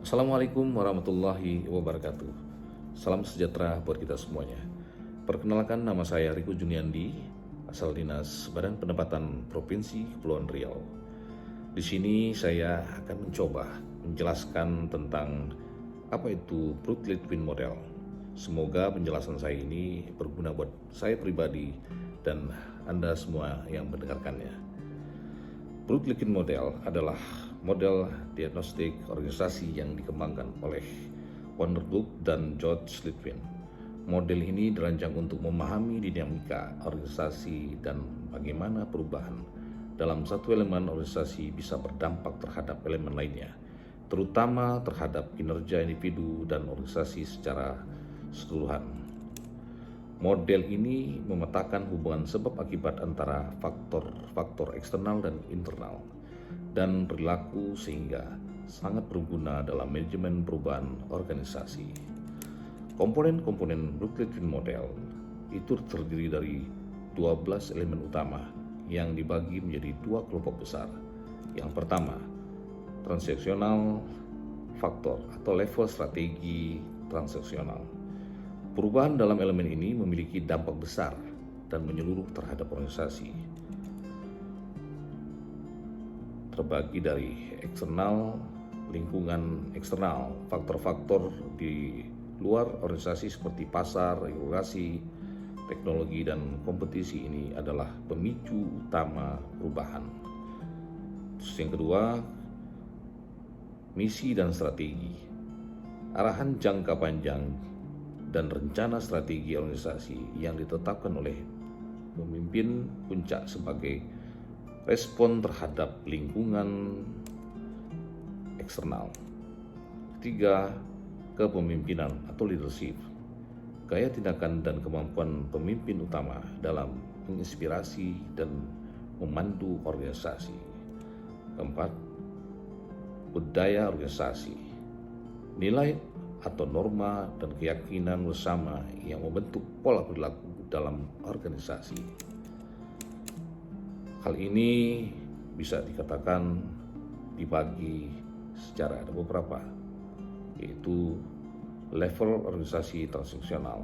Assalamualaikum warahmatullahi wabarakatuh. Salam sejahtera buat kita semuanya. Perkenalkan, nama saya Riko Juniandi, asal Dinas Badan Pendapatan Provinsi Kepulauan Riau. Di sini saya akan mencoba menjelaskan tentang apa itu Brute Litwin Model. Semoga penjelasan saya ini berguna buat saya pribadi dan Anda semua yang mendengarkannya. Brute Litwin Model adalah model diagnostik organisasi yang dikembangkan oleh Vanderburg dan George Litwin. Model ini dirancang untuk memahami dinamika organisasi dan bagaimana perubahan dalam satu elemen organisasi bisa berdampak terhadap elemen lainnya, terutama terhadap kinerja individu dan organisasi secara keseluruhan. Model ini memetakan hubungan sebab akibat antara faktor-faktor eksternal dan internal dan perilaku sehingga sangat berguna dalam manajemen perubahan organisasi. Komponen-komponen Brute Litwin Model itu terdiri dari 12 elemen utama yang dibagi menjadi dua kelompok besar. Yang pertama, transaksional faktor atau level strategi transaksional. Perubahan dalam elemen ini memiliki dampak besar dan menyeluruh terhadap organisasi. Terbagi dari eksternal, lingkungan eksternal, faktor-faktor di luar organisasi seperti pasar, regulasi, teknologi, dan kompetisi ini adalah pemicu utama perubahan. Terus yang kedua, misi dan strategi. Arahan jangka panjang dan rencana strategi organisasi yang ditetapkan oleh pemimpin puncak sebagai respon terhadap lingkungan eksternal. Ketiga, kepemimpinan atau leadership. Gaya tindakan dan kemampuan pemimpin utama dalam menginspirasi dan memandu organisasi. Keempat, budaya organisasi. Nilai atau norma dan keyakinan bersama yang membentuk pola perilaku dalam organisasi. Hal ini bisa dikatakan dibagi secara ada beberapa, yaitu level organisasi transaksional.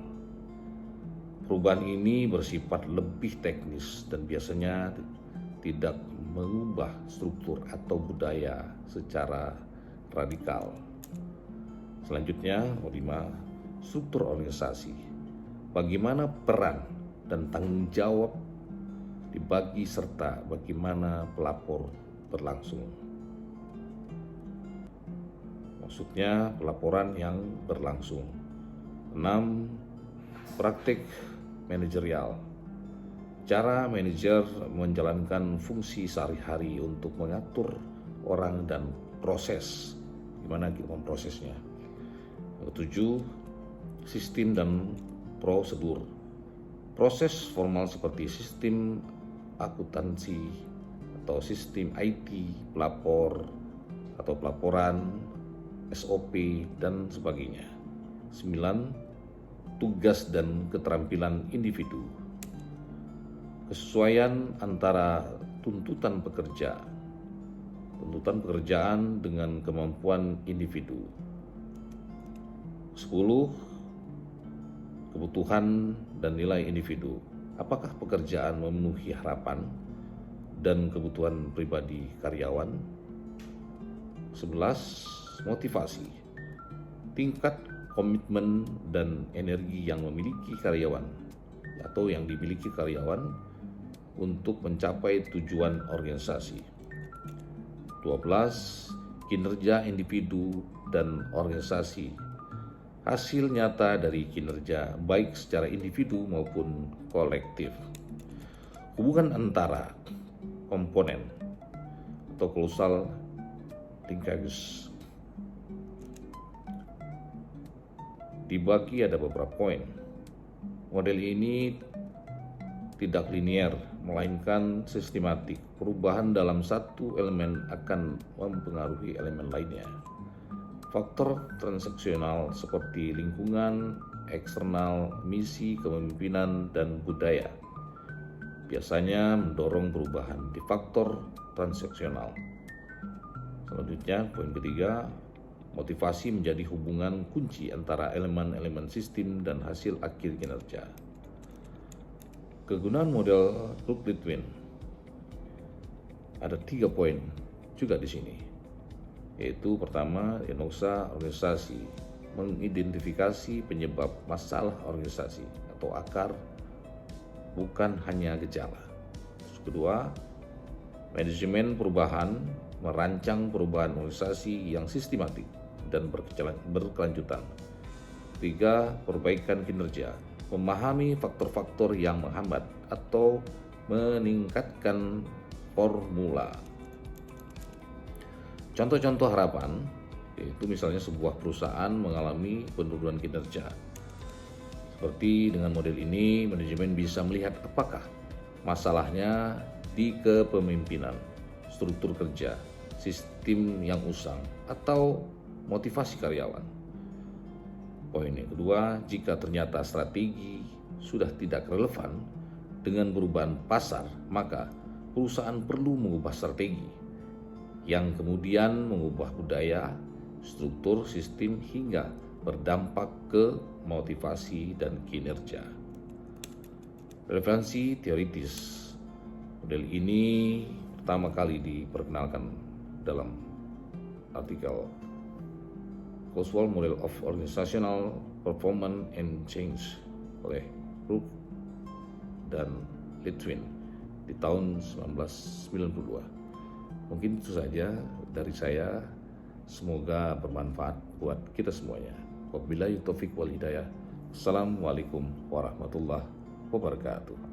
Perubahan ini bersifat lebih teknis dan biasanya tidak mengubah struktur atau budaya secara radikal. Selanjutnya, nomor 5, struktur organisasi. Bagaimana peran dan tanggung jawab dibagi serta bagaimana pelapor berlangsung. Maksudnya pelaporan yang berlangsung. 6. Praktik manajerial. Cara manajer menjalankan fungsi sehari-hari untuk mengatur orang dan proses. Gimana kita memprosesnya. 7. Sistem dan prosedur. Proses formal seperti sistem akuntansi atau sistem IT, pelapor atau pelaporan, SOP, dan sebagainya. 9. Tugas dan keterampilan individu. Kesesuaian antara tuntutan pekerjaan dengan kemampuan individu. 10. Kebutuhan dan nilai individu. Apakah pekerjaan memenuhi harapan dan kebutuhan pribadi karyawan? 11. Motivasi. Tingkat komitmen dan energi yang dimiliki karyawan untuk mencapai tujuan organisasi. 12. Kinerja individu dan organisasi. Hasil nyata dari kinerja baik secara individu maupun kolektif. Hubungan antara komponen atau causal linkage dibagi ada beberapa poin. Model ini tidak linear, melainkan sistematik. Perubahan dalam satu elemen akan mempengaruhi elemen lainnya. Faktor transaksional seperti lingkungan, eksternal, misi, kepemimpinan, dan budaya biasanya mendorong perubahan di faktor transaksional. Selanjutnya, poin ketiga, Motivasi menjadi hubungan kunci antara elemen-elemen sistem dan hasil akhir kinerja. Kegunaan model Rooke-Litwin ada 3 poin juga di sini, yaitu pertama, diagnosa organisasi, mengidentifikasi penyebab masalah organisasi atau akar, bukan hanya gejala. Terus kedua, manajemen perubahan, merancang perubahan organisasi yang sistematik dan berkelanjutan. Tiga, perbaikan kinerja, memahami faktor-faktor yang menghambat atau meningkatkan formula. Contoh-contoh harapan, yaitu misalnya sebuah perusahaan mengalami penurunan kinerja. Seperti dengan model ini, manajemen bisa melihat apakah masalahnya di kepemimpinan, struktur kerja, sistem yang usang, atau motivasi karyawan. Poin yang kedua, jika ternyata strategi sudah tidak relevan dengan perubahan pasar, maka perusahaan perlu mengubah strategi yang kemudian mengubah budaya, struktur, sistem hingga berdampak ke motivasi dan kinerja. Relevansi teoritis. Model ini pertama kali diperkenalkan dalam artikel Kurzweil Model of Organizational Performance and Change oleh Rooke dan Litwin di tahun 1992. Mungkin itu saja dari saya. Semoga bermanfaat buat kita semuanya. Wabillahi taufiq wal hidayah. Assalamualaikum warahmatullahi wabarakatuh.